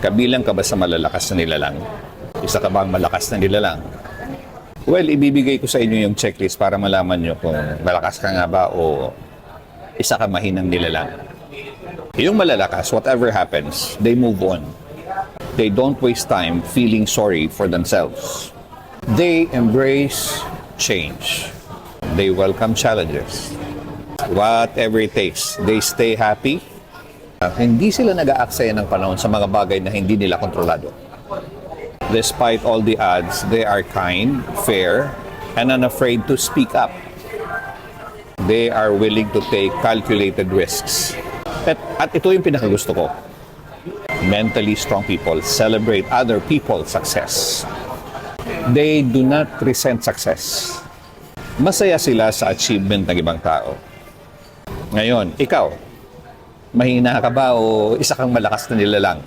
Kabilang ka ba sa malalakas na nilalang? Isa ka ba ang malakas na nilalang? Well, ibibigay ko sa inyo yung checklist para malaman nyo kung malakas ka nga ba o isa ka mahinang nilalang. Yung malalakas, whatever happens, they move on. They don't waste time feeling sorry for themselves. They embrace change. They welcome challenges. Whatever it takes, they stay happy. Hindi sila nag-aaksaya ng panahon sa mga bagay na hindi nila kontrolado. Despite all the odds, they are kind, fair, and unafraid to speak up. They are willing to take calculated risks. At ito yung pinakagusto ko. Mentally strong people celebrate other people's success. They do not resent success. Masaya sila sa achievement ng ibang tao. Ngayon, ikaw, mahina ka ba o isa kang malakas na nilalang?